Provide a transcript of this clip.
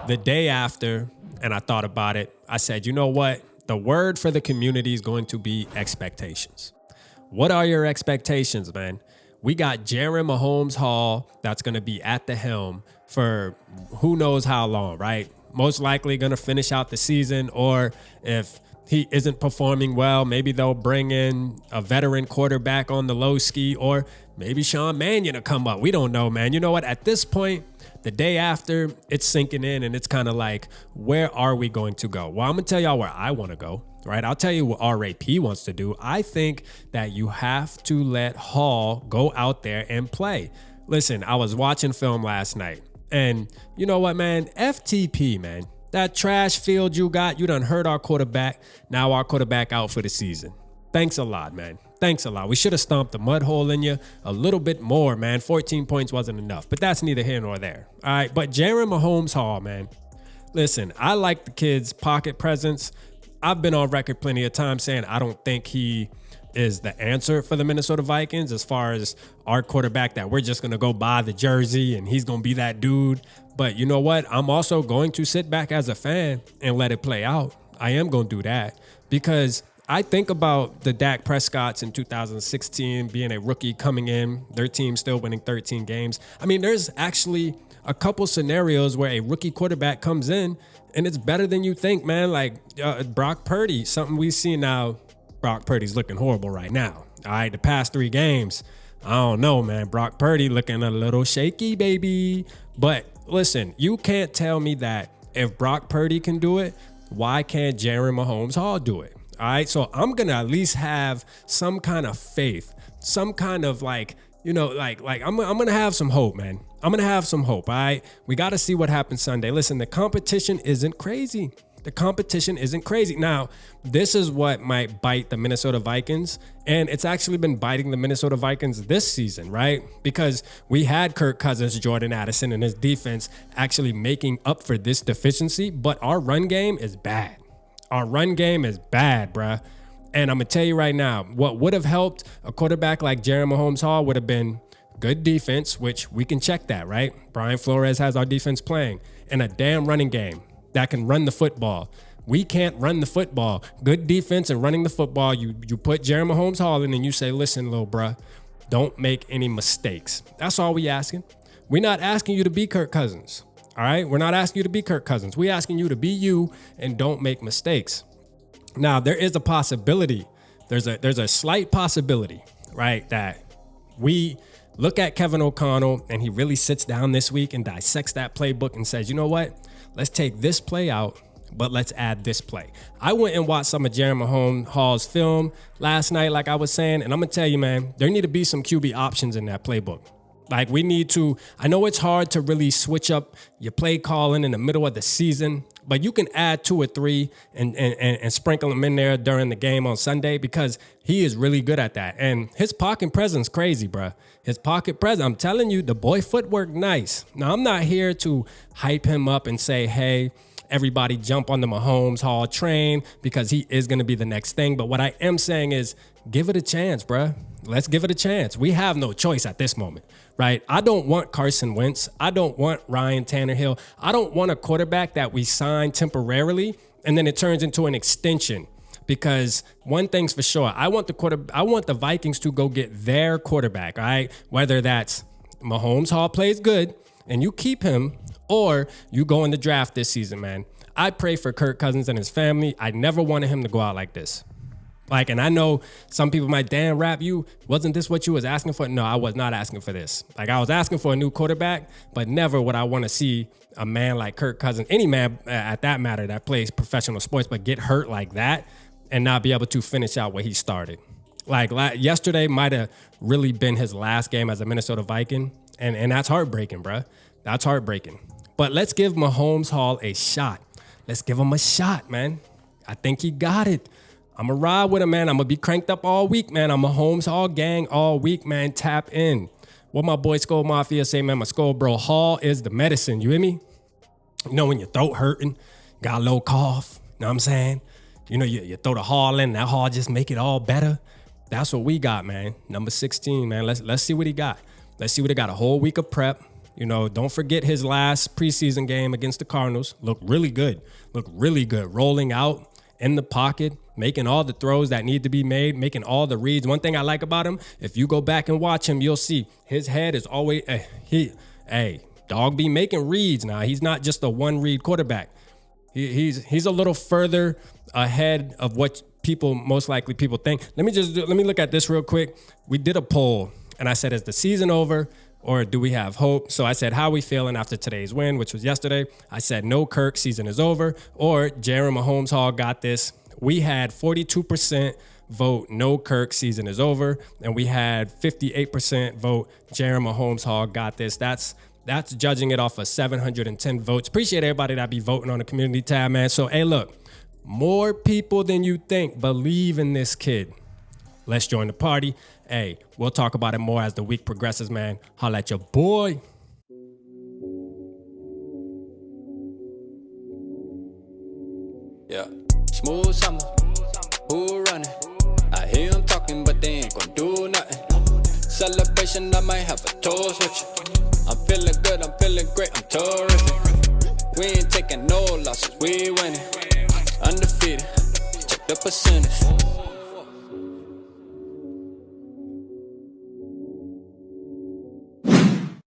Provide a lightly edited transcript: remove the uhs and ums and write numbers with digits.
the day after, and I thought about it, I said, you know what? The word for the community is going to be expectations. What are your expectations, man? We got Jaren Mahomes Hall that's going to be at the helm for who knows how long, right? Most likely going to finish out the season, or if he isn't performing well, maybe they'll bring in a veteran quarterback on the low ski, or maybe Sean Mannion to come up. We don't know, man. You know what? At this point, the day after, it's sinking in, and it's kind of like, where are we going to go? Well, I'm going to tell y'all where I want to go, right? I'll tell you what RAP wants to do. I think that you have to let Hall go out there and play. Listen, I was watching film last night, and you know what, man? FTP, man. That trash field you got, you done hurt our quarterback. Now our quarterback out for the season. Thanks a lot, man. Thanks a lot. We should have stomped the mud hole in you a little bit more, man. 14 points wasn't enough, but that's neither here nor there. All right, but Jaren Mahomes Hall, man. Listen, I like the kid's pocket presence. I've been on record plenty of times saying I don't think he is the answer for the Minnesota Vikings as far as our quarterback that we're just going to go buy the jersey and he's going to be that dude. But you know what? I'm also going to sit back as a fan and let it play out. I am going to do that because I think about the Dak Prescotts in 2016 being a rookie coming in, their team still winning 13 games. I mean, there's actually a couple scenarios where a rookie quarterback comes in and it's better than you think, man. Like Brock Purdy, something we see now. Brock Purdy's looking horrible right now. All right, the past 3 games, I don't know, man. Brock Purdy looking a little shaky, baby. But listen, you can't tell me that if Brock Purdy can do it, why can't Jaren Mahomes Hall do it? All right, so I'm going to at least have some kind of faith, some kind of like, you know, like I'm going to have some hope, man. I'm going to have some hope, all right? We got to see what happens Sunday. Listen, the competition isn't crazy. The competition isn't crazy. Now, this is what might bite the Minnesota Vikings, and it's actually been biting the Minnesota Vikings this season, right? Because we had Kirk Cousins, Jordan Addison, and his defense actually making up for this deficiency, but our run game is bad. Our run game is bad, bruh. And I'm going to tell you right now, what would have helped a quarterback like Jaren Mahomes Hall would have been good defense, which we can check that, right? Brian Flores has our defense playing, and a damn running game that can run the football. We can't run the football. Good defense and running the football. You put Jaren Mahomes Hall in and you say, listen, little bruh, don't make any mistakes. That's all we asking. We're not asking you to be Kirk Cousins. All right, we're not asking you to be Kirk Cousins. We're asking you to be you and don't make mistakes. Now, there is a possibility. There's a slight possibility, right, that we look at Kevin O'Connell and he really sits down this week and dissects that playbook and says, you know what? Let's take this play out, but let's add this play. I went and watched some of Jaren Mahomes Hall's film last night, like I was saying, and I'm going to tell you, man, there need to be some QB options in that playbook. Like we need to, I know it's hard to really switch up your play calling in the middle of the season, but you can add 2 or 3 and sprinkle them in there during the game on Sunday because he is really good at that. And his pocket presence crazy, bro. His pocket presence, I'm telling you, the boy footwork nice. Now, I'm not here to hype him up and say, hey, everybody jump on the Mahomes Hall train because he is going to be the next thing. But what I am saying is give it a chance, bro. Let's give it a chance. We have no choice at this moment, right? I don't want Carson Wentz. I don't want Ryan Tannehill. I don't want a quarterback that we sign temporarily and then it turns into an extension. Because one thing's for sure, I want the Vikings to go get their quarterback, all right? Whether that's Mahomes Hall plays good and you keep him, or you go in the draft this season, man. I pray for Kirk Cousins and his family. I never wanted him to go out like this. Like, and I know some people might, damn, Rap, wasn't this what you was asking for? No, I was not asking for this. Like, I was asking for a new quarterback, but never would I want to see a man like Kirk Cousins, any man at that matter that plays professional sports, but get hurt like that and not be able to finish out what he started. Like, yesterday might have really been his last game as a Minnesota Viking, and that's heartbreaking, bro. That's heartbreaking. But let's give Mahomes Hall a shot. Let's give him a shot, man. I think he got it. I'm going to ride with him, man. I'm going to be cranked up all week, man. I'm a Mahomes Hall gang all week, man. Tap in. What my boy Skull Mafia say, man, my Skull bro, Hall is the medicine. You hear me? You know when your throat hurting, got a little cough, you know what I'm saying? You know, you throw the Hall in, that Hall just make it all better. That's what we got, man. Number 16, man. Let's see what he got. Let's see what he got. A whole week of prep. You know, don't forget his last preseason game against the Cardinals. Looked really good. Rolling out in the pocket, making all the throws that need to be made, making all the reads. One thing I like about him, if you go back and watch him, you'll see his head is always, dog be making reads now. He's not just a one-read quarterback. He's a little further ahead of what most likely people think. Let me look at this real quick. We did a poll, and I said, is the season over or do we have hope? So I said, how are we feeling after today's win, which was yesterday? I said, no, Kirk, season is over, or Jaren Mahomes Hall got this. We had 42% vote, no, Kirk, season is over, and we had 58% vote, Jaren Mahomes Hall got this. That's judging it off of 710 votes. Appreciate everybody that be voting on the community tab, man. So, hey, look, more people than you think believe in this kid. Let's join the party. Hey, we'll talk about it more as the week progresses, man. Holla at your boy. Yeah, smooth summer, who running? I hear them talking, but they ain't gon' do nothing. Celebration, I might have a toast with you. I'm feeling good, I'm feeling great, I'm terrific. We ain't taking no losses, we winning. Undefeated, check the percentage.